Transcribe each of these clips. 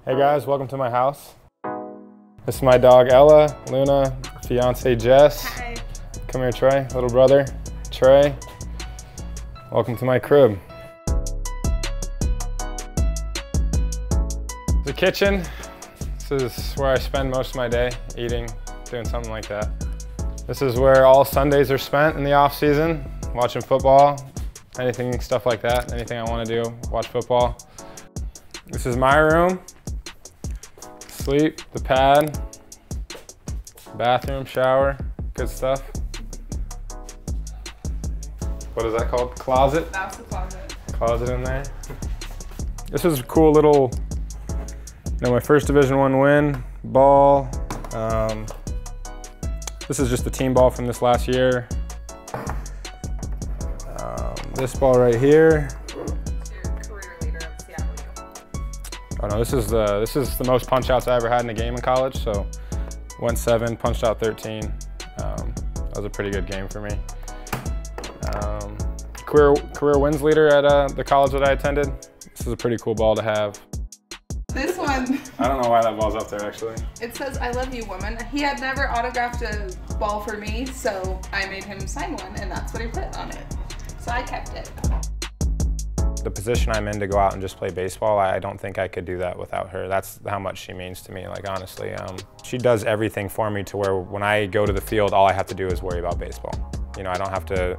Hey guys, welcome to my house. This is my dog Ella, Luna, fiance Jess. Hi. Come here, Trey, little brother, Trey. Welcome to my crib. The kitchen, this is where I spend most of my day, eating, doing something like that. This is where all Sundays are spent in the off season, watching football, anything, stuff like that, anything I want to do, watch football. This is my room, sleep, the pad, bathroom, shower, good stuff. What is that called? Closet? That's the closet. Closet in there. This is a cool little, my first Division I win, ball. This is just the team ball from this last year. This ball right here. Your career leader of Seattle U. Oh no, this is the most punch outs I ever had in a game in college. So went 7, punched out 13. That was a pretty good game for me. Career wins leader at the college that I attended. This is a pretty cool ball to have. This one. I don't know why that ball's up there actually. It says, "I love you, woman." He had never autographed a ball for me, so I made him sign one, and that's what he put on it. So I kept it. The position I'm in to go out and just play baseball, I don't think I could do that without her. That's how much she means to me, like honestly. She does everything for me to where when I go to the field, all I have to do is worry about baseball. You know, I don't have to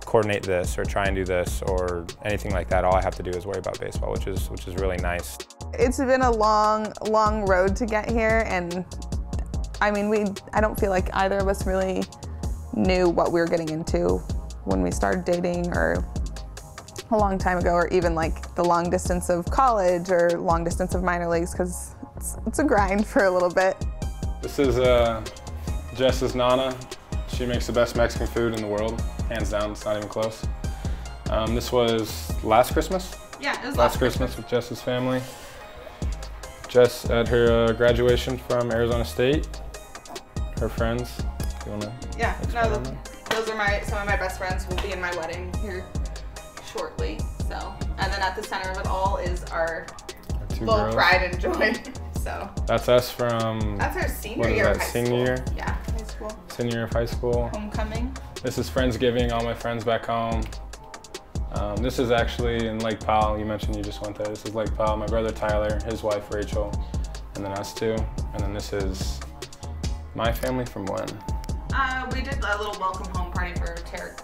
coordinate this or try and do this or anything like that. All I have to do is worry about baseball, which is really nice. It's been a long road to get here, and I mean, I don't feel like either of us really knew what we were getting into when we started dating, or a long time ago, or even like the long distance of college or long distance of minor leagues, because it's a grind for a little bit. This is Jess's Nana. She makes the best Mexican food in the world, hands down, it's not even close. This was last Christmas? Yeah, it was last Christmas with Jess's family. Jess at her graduation from Arizona State. Her friends. Do you want to? Yeah, no, those are some of my best friends will be in my wedding here shortly. So, and then at the center of it all is our little pride and joy. So that's us from. That's our senior year of high school. Senior year? Yeah, high school. Senior year of high school. Homecoming. This is Friendsgiving, all my friends back home. This is actually in Lake Powell. You mentioned you just went there. This is Lake Powell. My brother Tyler, his wife Rachel, and then us two. And then this is my family from when? We did a little welcome home party for Tarik,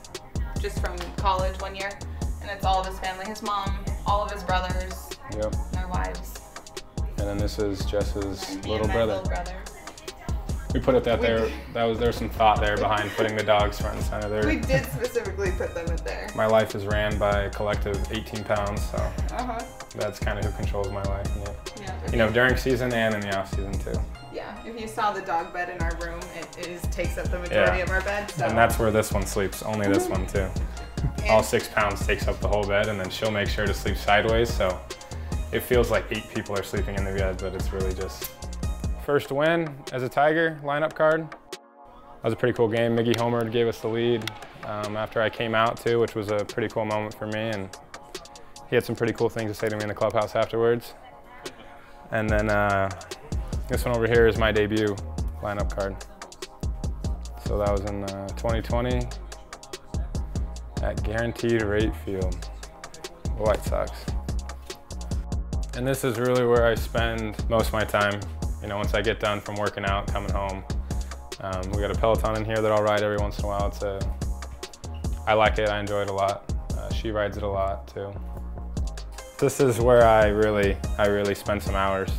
just from college one year. And it's all of his family, his mom, all of his brothers, yep, and their wives. And then this is Jess's little and brother. Little brother. We put it there. There's some thought there behind putting the dogs front and center there. We did specifically put them in there. My life is ran by a collective 18 pounds, so that's kind of who controls my life. Yeah. You know, during season and in the off season too. Yeah, if you saw the dog bed in our room, it takes up the majority of our bed. So. And that's where this one sleeps, only this one too. All 6 pounds takes up the whole bed, and then she'll make sure to sleep sideways, so it feels like 8 people are sleeping in the bed, but it's really just. First win as a Tiger lineup card. That was a pretty cool game. Miggy homered, gave us the lead after I came out too, which was a pretty cool moment for me, and he had some pretty cool things to say to me in the clubhouse afterwards. And then this one over here is my debut lineup card. So that was in 2020 at Guaranteed Rate Field, the White Sox. And this is really where I spend most of my time. You know, once I get done from working out, coming home. We got a Peloton in here that I'll ride every once in a while. I like it, I enjoy it a lot. She rides it a lot too. This is where I really spend some hours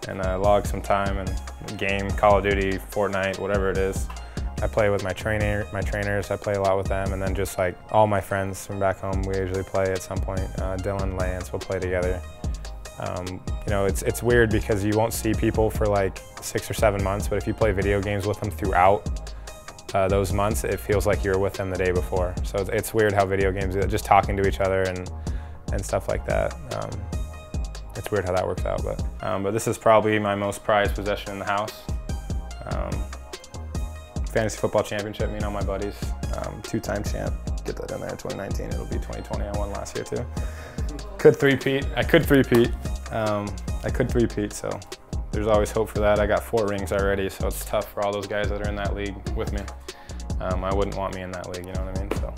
and log some time and game, Call of Duty, Fortnite, whatever it is. I play with my trainers, I play a lot with them, and then just like all my friends from back home, we usually play at some point. Dylan, Lance, we'll play together. You know, it's weird because you won't see people for like 6 or 7 months, but if you play video games with them throughout those months, it feels like you're with them the day before. So it's weird how video games, just talking to each other and stuff like that. It's weird how that works out, but this is probably my most prized possession in the house. Fantasy football championship, me and all my buddies, 2-time champ. Get that in there in 2019, it'll be 2020, I won last year too. I could three-peat. I could three-peat, so there's always hope for that. I got 4 rings already, so it's tough for all those guys that are in that league with me. I wouldn't want me in that league, you know what I mean? So,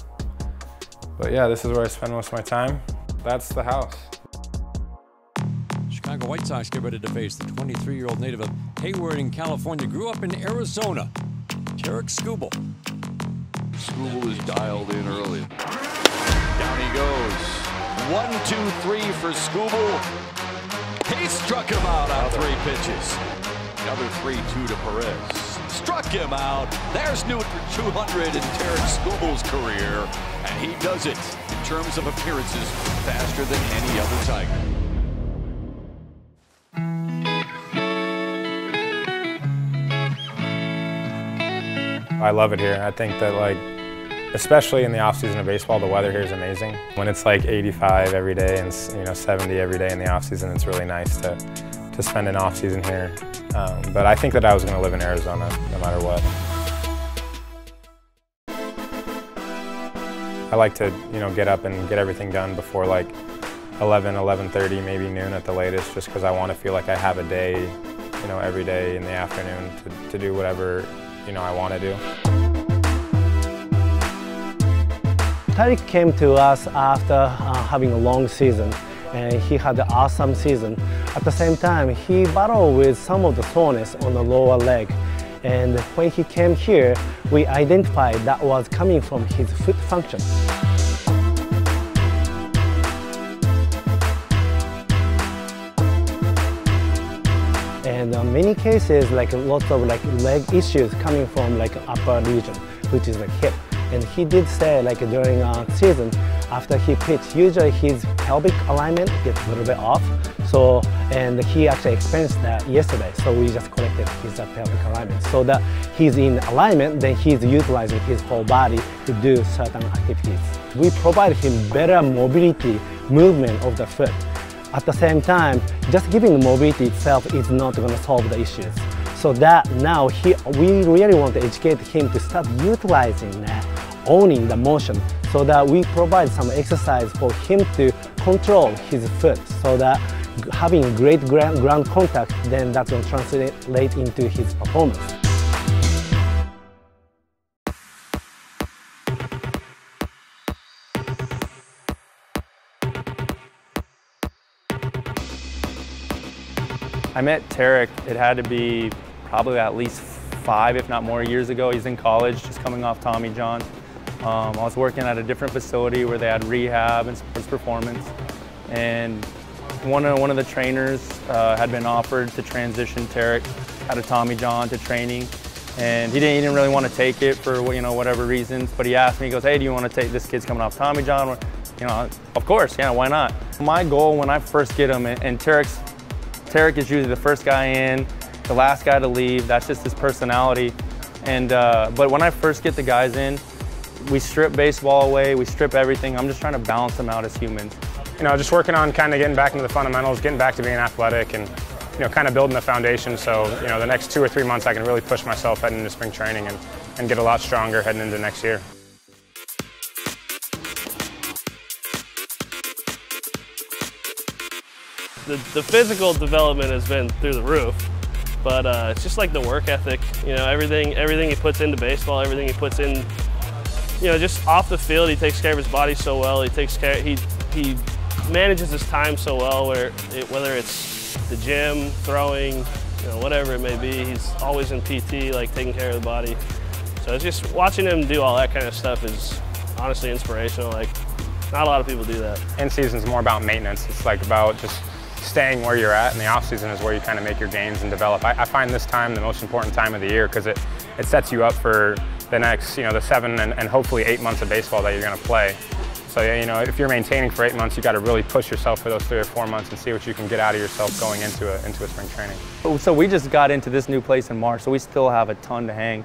but yeah, this is where I spend most of my time. That's the house. Chicago White Sox get ready to face the 23-year-old native of Hayward in California, grew up in Arizona, Tarik Skubal. Skubal is dialed in early. Down he goes. 1, 2, 3 for Skubal. He struck him out on 3 pitches. Another 3-2 to Perez. Struck him out. There's new 200 in Tarik Skubal's career, and he does it in terms of appearances faster than any other Tiger. I love it here. I think that, like, especially in the off-season of baseball, the weather here is amazing. When it's like 85 every day and 70 every day in the off-season, it's really nice to spend an off-season here. But I think that I was going to live in Arizona no matter what. I like to, get up and get everything done before like 11, 11:30, maybe noon at the latest, just because I want to feel like I have a day, every day in the afternoon to do whatever, I want to do. Tarik came to us after having a long season, and he had an awesome season. At the same time, he battled with some of the soreness on the lower leg. And when he came here, we identified that was coming from his foot function. And in many cases, lots of leg issues coming from upper region, which is hip. And he did say during season, after he pitched, usually his pelvic alignment gets a little bit off. So, and he actually experienced that yesterday. So we just corrected his pelvic alignment. So that he's in alignment, then he's utilizing his whole body to do certain activities. We provide him better mobility, movement of the foot. At the same time, just giving the mobility itself is not going to solve the issues. So that now we really want to educate him to start utilizing that, owning the motion, so that we provide some exercise for him to control his foot, so that having great ground contact, then that's going to translate into his performance. I met Tarik, it had to be probably at least 5, if not more, years ago. He's in college, just coming off Tommy John. I was working at a different facility where they had rehab and sports performance. And one of the trainers had been offered to transition Tarik out of Tommy John to training. And he didn't really want to take it for whatever reasons, but he asked me, he goes, hey, do you want to take, this kid's coming off Tommy John? Of course, yeah, why not? My goal when I first get him, and Tarik is usually the first guy in, the last guy to leave. That's just his personality. And but when I first get the guys in, we strip baseball away, we strip everything. I'm just trying to balance them out as humans. Just working on kind of getting back into the fundamentals, getting back to being athletic, and kind of building the foundation. So the next 2 or 3 months, I can really push myself heading into spring training and get a lot stronger heading into next year. The physical development has been through the roof, but it's just like the work ethic. Everything he puts into baseball, everything he puts in, just off the field, he takes care of his body so well. He manages his time so well. Whether it's the gym, throwing, whatever it may be, he's always in PT, taking care of the body. So it's just watching him do all that kind of stuff is honestly inspirational. Not a lot of people do that. In season is more about maintenance. It's about just staying where you're at, and the off season is where you kind of make your gains and develop. I find this time the most important time of the year because it sets you up for the next, the 7 and hopefully 8 months of baseball that you're going to play. So if you're maintaining for 8 months, you got to really push yourself for those 3 or 4 months and see what you can get out of yourself going into a spring training. So we just got into this new place in March, so we still have a ton to hang,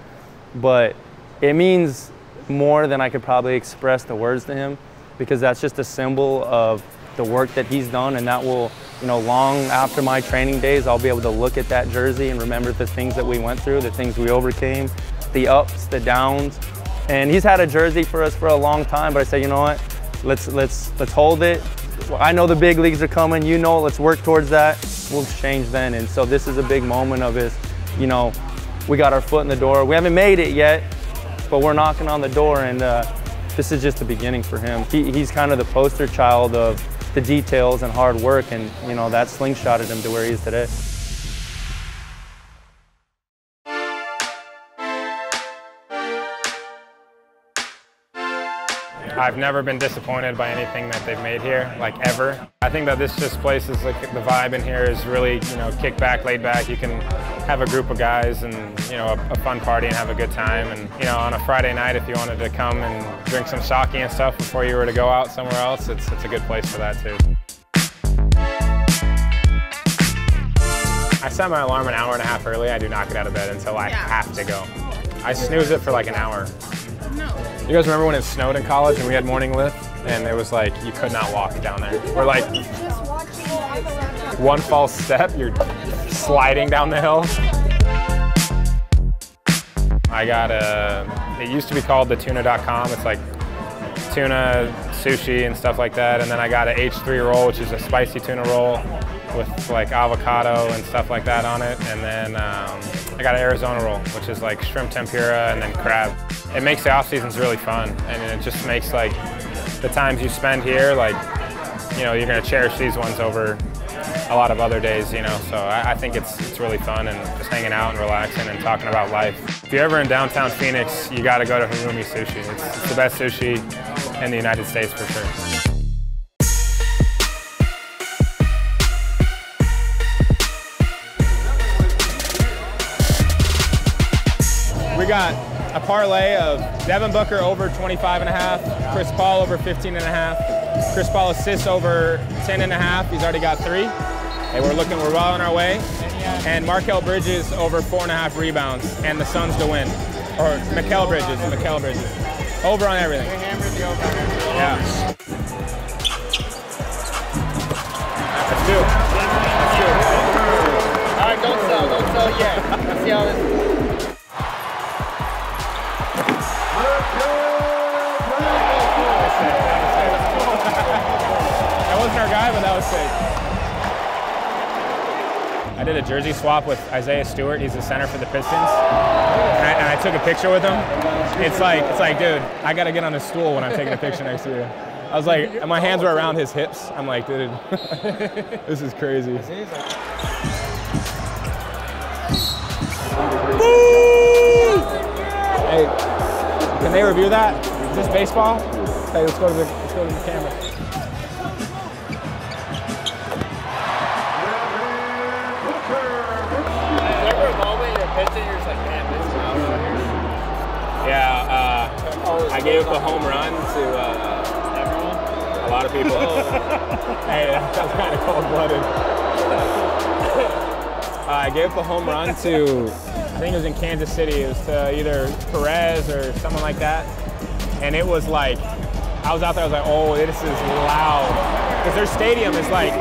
but it means more than I could probably express the words to him, because that's just a symbol of the work that he's done, and that will, long after my training days, I'll be able to look at that jersey and remember the things that we went through, the things we overcame, the ups, the downs. And he's had a jersey for us for a long time, but I said, you know what, let's hold it, I know the big leagues are coming, you know, let's work towards that. We'll change then. And so this is a big moment of his, you know, we got our foot in the door. We haven't made it yet, but we're knocking on the door, and this is just the beginning for him. He's kind of the poster child of the details and hard work, and you know, that slingshotted him to where he is today. I've never been disappointed by anything that they've made here, like ever. I think that this just place is like, the vibe in here is really, you know, kick back, laid back. You can have a group of guys and, you know, a fun party and have a good time. And, you know, on a Friday night, if you wanted to come and drink some sake and stuff before you were to go out somewhere else, it's a good place for that too. I set my alarm an hour and a half early. I do not get out of bed until I have to go. I snooze it for like an hour. You guys remember when it snowed in college and we had morning lift and it was like you could not walk down there? We're like one false step, you're sliding down the hill. I got it used to be called the tuna.com. It's like tuna, sushi and stuff like that. And then I got an H3 roll, which is a spicy tuna roll with like avocado and stuff like that on it. And then I got an Arizona roll, which is like shrimp tempura and then crab. It makes the off seasons really fun, and it just makes like the times you spend here, like, you know, you're gonna cherish these ones over a lot of other days, you know. So I think it's really fun and just hanging out and relaxing and talking about life. If you're ever in downtown Phoenix, you got to go to Harumi Sushi. It's the best sushi in the United States for sure. We got a parlay of Devin Booker over 25.5, Chris Paul over 15.5, Chris Paul assists over 10.5. He's already got 3. And we're well on our way. And Markel Bridges over 4.5 rebounds, and the Suns to win. Or Mikal Bridges. Over on everything. Yeah. That's 2. All right, don't sell yet. Let's see how this. That wasn't our guy, but that was sick. I did a jersey swap with Isaiah Stewart. He's the center for the Pistons. And I took a picture with him. It's like, dude, I gotta get on a stool when I'm taking a picture next to you. I was like, my hands were around his hips. I'm like, dude, this is crazy. Hey, can they review that? Is this baseball? Hey, let's go to the camera. Yeah, I gave up a home run to everyone. A lot of people. Hey, that was kind of cold-blooded. I gave up a home run to, I think it was in Kansas City. It was to either Perez or someone like that. And it was like, I was out there, I was like, oh, this is loud. Because their stadium is like,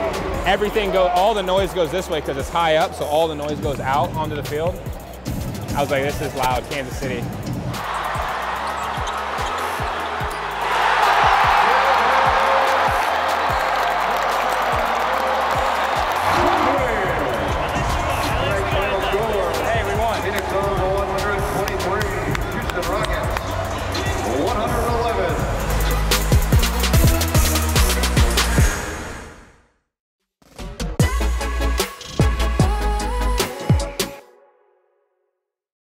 all the noise goes this way because it's high up, so all the noise goes out onto the field. I was like, this is loud, Kansas City.